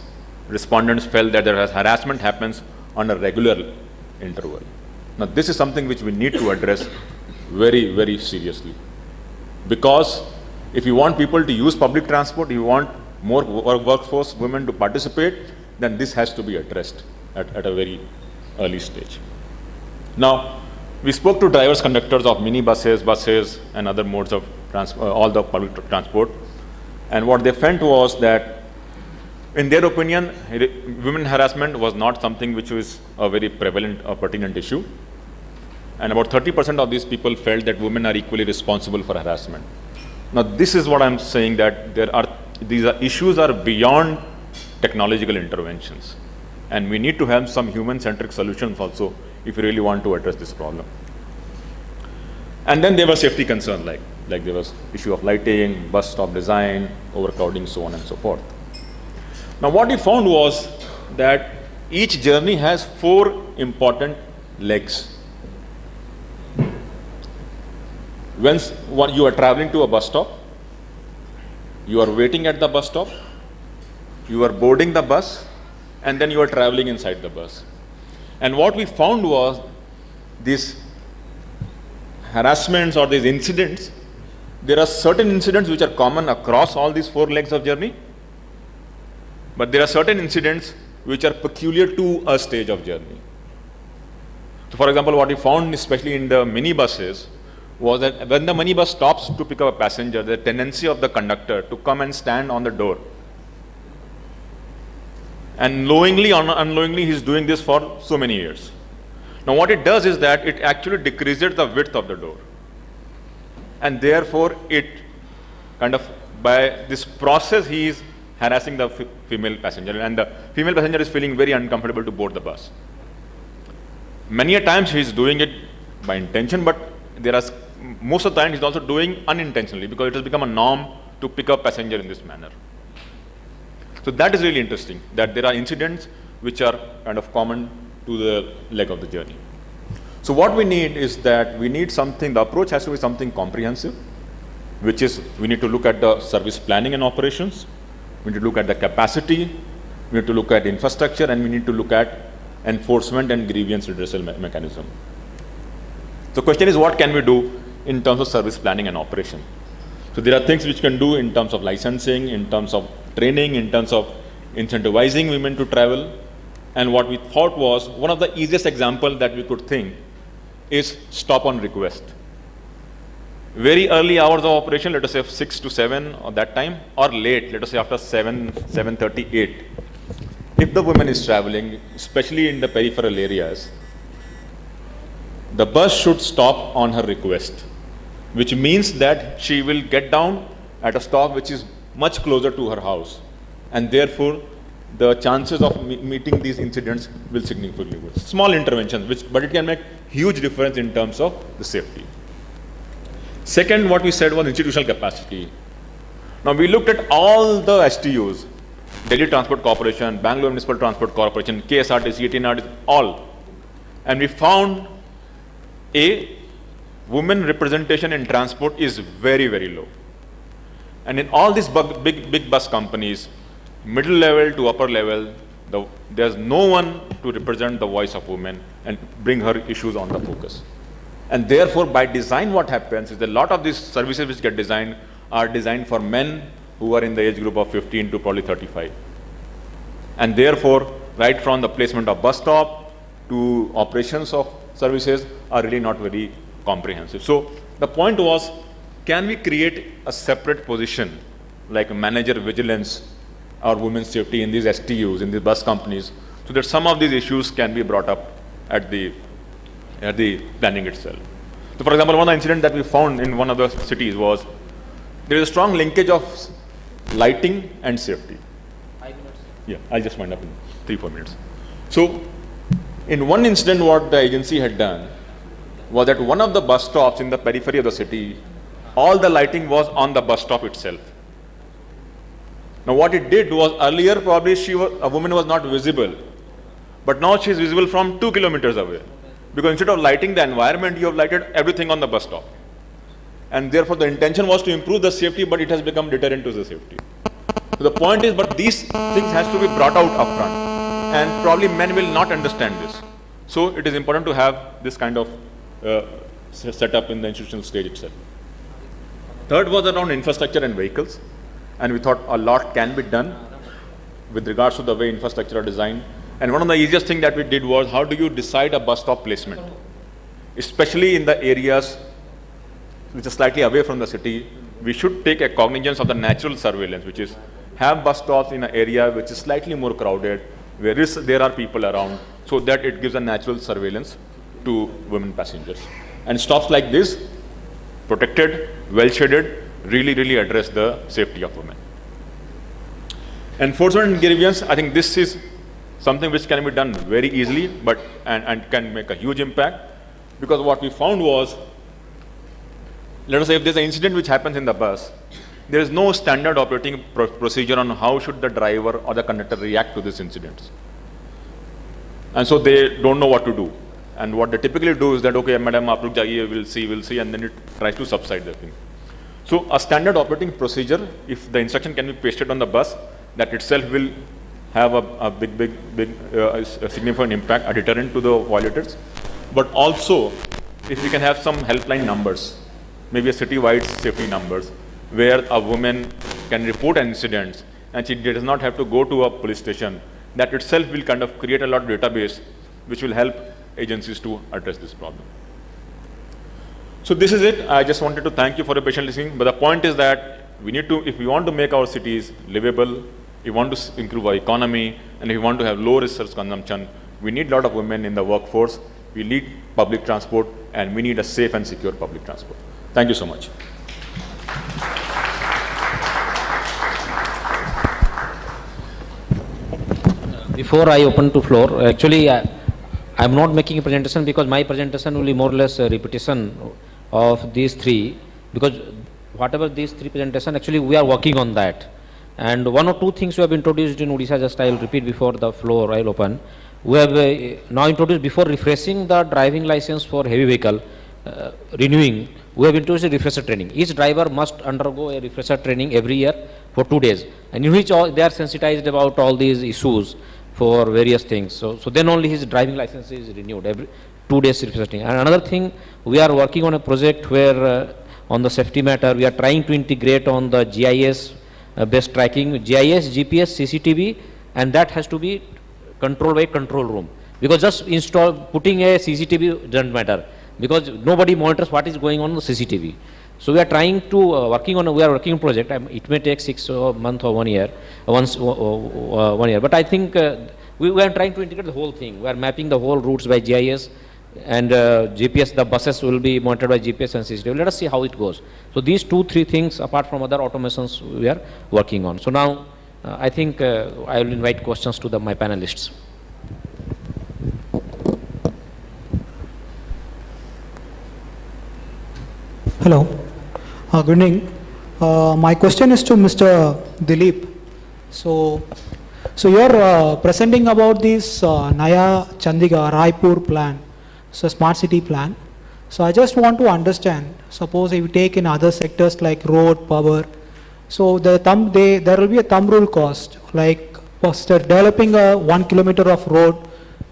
respondents felt that harassment happens on a regular interval. Now this is something which we need to address very, very seriously. Because if you want people to use public transport, you want more workforce women to participate, then this has to be addressed at a very early stage. Now, we spoke to drivers, conductors of minibuses, buses, and other modes of all the public transport. And what they felt was that, in their opinion, women harassment was not something which was a very prevalent or pertinent issue. And about 30% of these people felt that women are equally responsible for harassment. Now, this is what I'm saying, that these issues are beyond technological interventions. And we need to have some human-centric solutions also if you really want to address this problem. And then there were safety concerns, like there was issue of lighting, bus stop design, overcrowding, so on and so forth. Now what we found was that each journey has 4 important legs. When you are traveling to a bus stop, you are waiting at the bus stop, you are boarding the bus, and then you are traveling inside the bus. And what we found was these harassments or these incidents, there are certain incidents which are common across all these 4 legs of journey, but there are certain incidents which are peculiar to a stage of journey. So for example, what we found especially in the minibuses was that when the minibus stops to pick up a passenger, the tendency of the conductor to come and stand on the door. And knowingly or unknowingly, he's doing this for so many years. Now what it does is that it actually decreases the width of the door. And therefore it kind of, by this process, he is harassing the female passenger, and the female passenger is feeling very uncomfortable to board the bus. Many a times he is doing it by intention, but most of the time he's also doing unintentionally, because it has become a norm to pick up passenger in this manner. So that is really interesting, that there are incidents which are kind of common to the leg of the journey. So what we need is that we need something, the approach has to be something comprehensive, which is we need to look at the service planning and operations, we need to look at the capacity, we need to look at infrastructure, and we need to look at enforcement and grievance redressal mechanism. The question is, what can we do in terms of service planning and operation? So there are things which can do in terms of licensing, in terms of training, in terms of incentivizing women to travel. And what we thought was, one of the easiest example that we could think is stop on request. Very early hours of operation, let us say 6 to 7 or that time, or late, let us say after 7:38. If the woman is traveling, especially in the peripheral areas, the bus should stop on her request, which means that she will get down at a stop which is much closer to her house, and therefore the chances of meeting these incidents will significantly go. Small interventions, but it can make huge difference in terms of the safety. Second, what we said was institutional capacity. Now we looked at all the STUs, Delhi Transport Corporation, Bangalore Municipal Transport Corporation, KSRTC, ATNRTC, all, and we found women representation in transport is very, very low. And in all these big bus companies, middle level to upper level, there's no one to represent the voice of women and bring her issues on the focus. And therefore, by design, what happens is that a lot of these services which get designed are designed for men who are in the age group of 15 to probably 35. And therefore, right from the placement of bus stop to operations of services are really not very comprehensive. So the point was, can we create a separate position like manager vigilance or women's safety in these STUs, in these bus companies, so that some of these issues can be brought up at the planning itself. So for example, one of the incidents that we found in one of the cities was, there is a strong linkage of lighting and safety. 5 minutes. Yeah, I'll just wind up in 3-4 minutes. So in one incident, what the agency had done was that one of the bus stops in the periphery of the city, all the lighting was on the bus stop itself. Now what it did was, earlier probably a woman was not visible, but now she is visible from 2 kilometers away. Because instead of lighting the environment, you have lighted everything on the bus stop. And therefore the intention was to improve the safety, but it has become deterrent to the safety. So the point is, but these things has to be brought out upfront, and probably men will not understand this. So it is important to have this kind of set up in the institutional stage itself. Third was around infrastructure and vehicles, and we thought a lot can be done with regards to the way infrastructure are designed. And one of the easiest things that we did was, how do you decide a bus stop placement, especially in the areas which are slightly away from the city. We should take a cognizance of the natural surveillance, which is have bus stops in an area which is slightly more crowded, where there are people around, so that it gives a natural surveillance to women passengers. And stops like this, protected, well shaded, really address the safety of women. Enforcement and grievance, I think this is something which can be done very easily, but and can make a huge impact, because what we found was, let us say if there's an incident which happens in the bus, there is no standard operating procedure on how should the driver or the conductor react to these incidents. And so they don't know what to do. And what they typically do is that, okay, madam, aap ruk jaiye, we'll see, and then it tries to subside the thing. So a standard operating procedure, if the instruction can be pasted on the bus, that itself will have a big significant impact, a deterrent to the violators. But also, if we can have some helpline numbers, maybe a city-wide safety numbers, where a woman can report an incident and she does not have to go to a police station, that itself will kind of create a lot of database which will help agencies to address this problem. So this is it. I just wanted to thank you for your patient listening. But the point is that we need to, if we want to make our cities livable, if we want to improve our economy, and if we want to have low resource consumption, we need a lot of women in the workforce. We need public transport, and we need a safe and secure public transport. Thank you so much. Before I open to floor, actually, I'm not making a presentation because my presentation will be more or less a repetition of these three, because whatever these three presentation, actually we are working on that. And one or two things we have introduced in Odisha, just I will repeat before the floor I will open. We have now introduced, before refreshing the driving license for heavy vehicle, renewing, we have introduced a refresher training. Each driver must undergo a refresher training every year for 2 days, and in which they are sensitized about all these issues for various things. So then only his driving license is renewed every 2 days refresher training. And another thing, we are working on a project where on the safety matter, we are trying to integrate on the GIS based tracking, GIS, GPS, CCTV, and that has to be controlled by control room, because just putting a CCTV doesn't matter, because nobody monitors what is going on in the CCTV. So we are trying to working on project. It may take 6 months or 1 year, 1 year. But I think we are trying to integrate the whole thing. We are mapping the whole routes by GIS and GPS. The buses will be monitored by GPS and CCTV. Let us see how it goes. So these 2-3 things, apart from other automations, we are working on. So now I think I will invite questions to my panelists. Hello, good evening. My question is to Mr. Dilip. So you are presenting about this Naya Chandigarh Raipur plan, so smart city plan. So I just want to understand, suppose if you take in other sectors like road, power, so there will be a thumb rule cost, like for developing a 1 kilometer of road,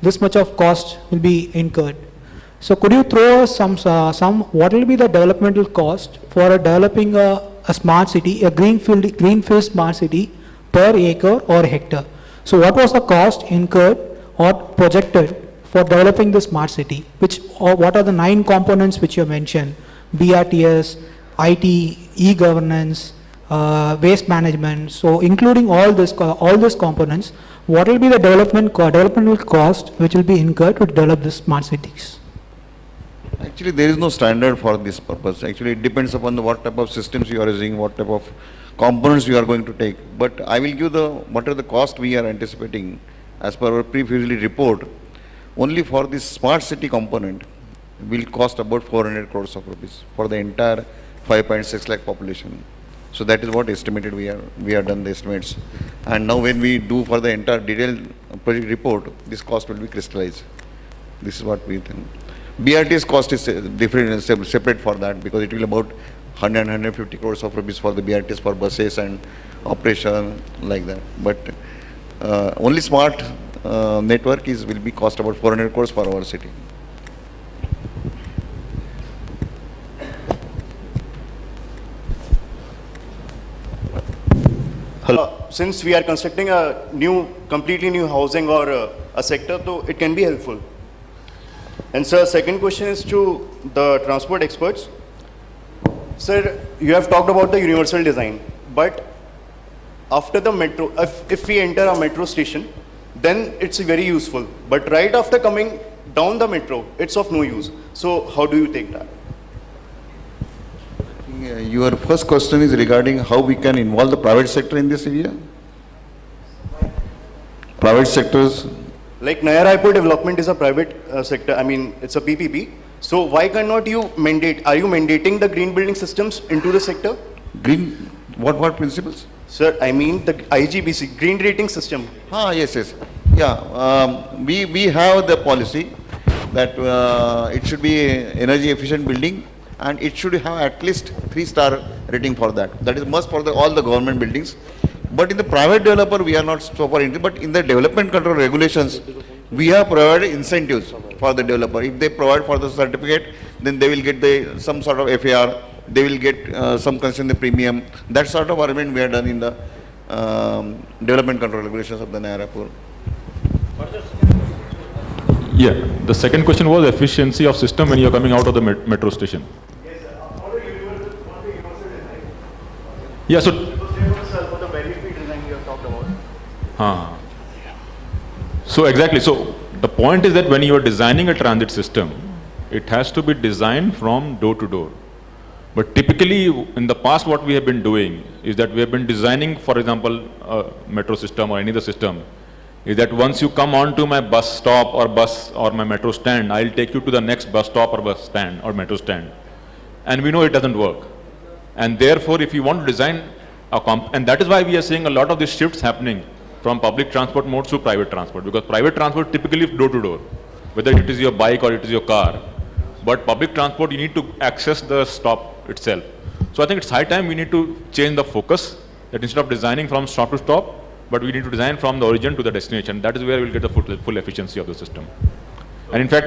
this much of cost will be incurred. So could you throw some what will be the developmental cost for developing a smart city, a greenfield smart city per acre or hectare? So what was the cost incurred or projected for developing the smart city? What are the 9 components which you mentioned? BRTS, IT, e-governance, waste management. So including all these components, what will be the developmental cost which will be incurred to develop the smart cities? Actually, there is no standard for this purpose. Actually, it depends upon what type of systems you are using, what type of components you are going to take. But I will give what are the cost we are anticipating as per our pre-feasibility report. Only for this smart city component will cost about 400 crores of rupees for the entire 5.6 lakh population. So that is what estimated we have done the estimates. And now when we do for the entire detailed project report, this cost will be crystallized. This is what we think. BRT's cost is different, separate for that, because it will about 150 crores of rupees for the BRTs for buses and operation like that. But only smart network will be cost about 400 crores for our city. Hello. Since we are constructing a completely new housing or a sector, so it can be helpful. And sir, second question is to the transport experts. Sir, you have talked about the universal design, but after the metro, if we enter a metro station, then it's very useful. But right after coming down the metro, it's of no use. So how do you take that? Your first question is regarding how we can involve the private sector in this area? Private sectors? Like Naya Raipur development is a private sector, I mean, it's a PPP. So why cannot you mandate, are you mandating the green building systems into the sector? Green, what principles? Sir, I mean the IGBC, green rating system. Yes. Yeah, we have the policy that it should be energy efficient building and it should have at least 3-star rating for that. That is must for all the government buildings. But in the private developer, we are not so far into, but in the development control regulations, we have provided incentives for the developer. If they provide for the certificate, then they will get some sort of FAR, they will get some concession the premium. That sort of arrangement we have done in the development control regulations of the Naya Raipur. Yeah, the second question was efficiency of system when you are coming out of the metro station. Yes, sir. On the universal design. Yeah, so So exactly, so the point is that when you are designing a transit system, it has to be designed from door to door. But typically in the past what we have been doing is that we have been designing, for example, a metro system or any other system is that once you come onto my bus stop or bus or my metro stand, I'll take you to the next bus stop or bus stand or metro stand. And we know it doesn't work. And therefore, if you want to design and that is why we are seeing a lot of these shifts happening from public transport modes to private transport, because private transport typically is door to door, whether it is your bike or it is your car. But public transport, you need to access the stop itself. So I think it's high time we need to change the focus, that instead of designing from stop to stop, but we need to design from the origin to the destination. That is where we'll get the full efficiency of the system. And in fact,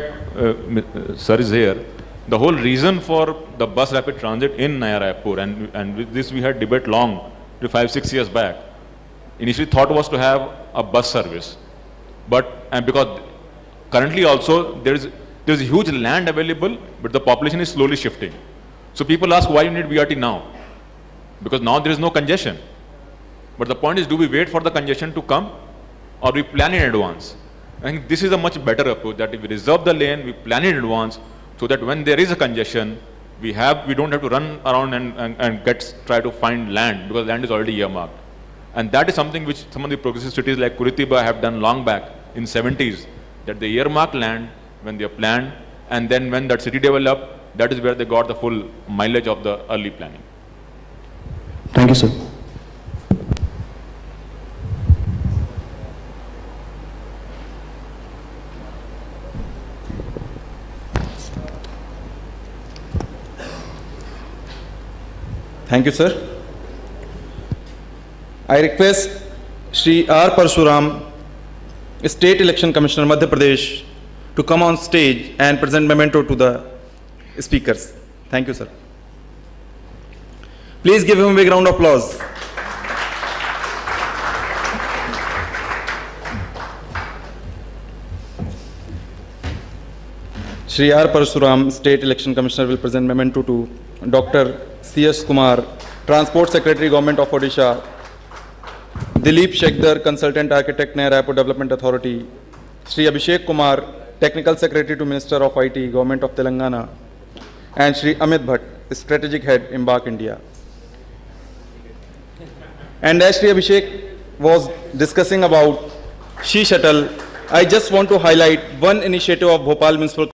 sir is here. The whole reason for the bus rapid transit in Naya Raipur, and with this we had debate long, 5-6 years back. Initially thought was to have a bus service, and because currently also there's a huge land available, but the population is slowly shifting. So people ask, why you need BRT now? Because now there is no congestion. But the point is, do we wait for the congestion to come, or we plan in advance? I think this is a much better approach, that if we reserve the lane, we plan in advance, so that when there is a congestion, we don't have to run around and try to find land, because land is already earmarked. And that is something which some of the progressive cities like Curitiba have done long back in 70s, that they earmark land when they are planned, and then when that city developed, that is where they got the full mileage of the early planning. Thank you, sir. Thank you, sir. I request Shri R. Parshuram, State Election Commissioner, Madhya Pradesh, to come on stage and present memento to the speakers. Thank you, sir. Please give him a big round of applause. Shri R. Parshuram, State Election Commissioner, will present memento to Dr. C.S. Kumar, Transport Secretary, Government of Odisha; Dilip Shekdar, Consultant Architect, Naya Raipur Development Authority; Shri Abhishek Kumar, Technical Secretary to Minister of IT, Government of Telangana; and Shri Amit Bhatt, Strategic Head, Embark India. And as Shri Abhishek was discussing about She Shuttle, I just want to highlight one initiative of Bhopal Municipal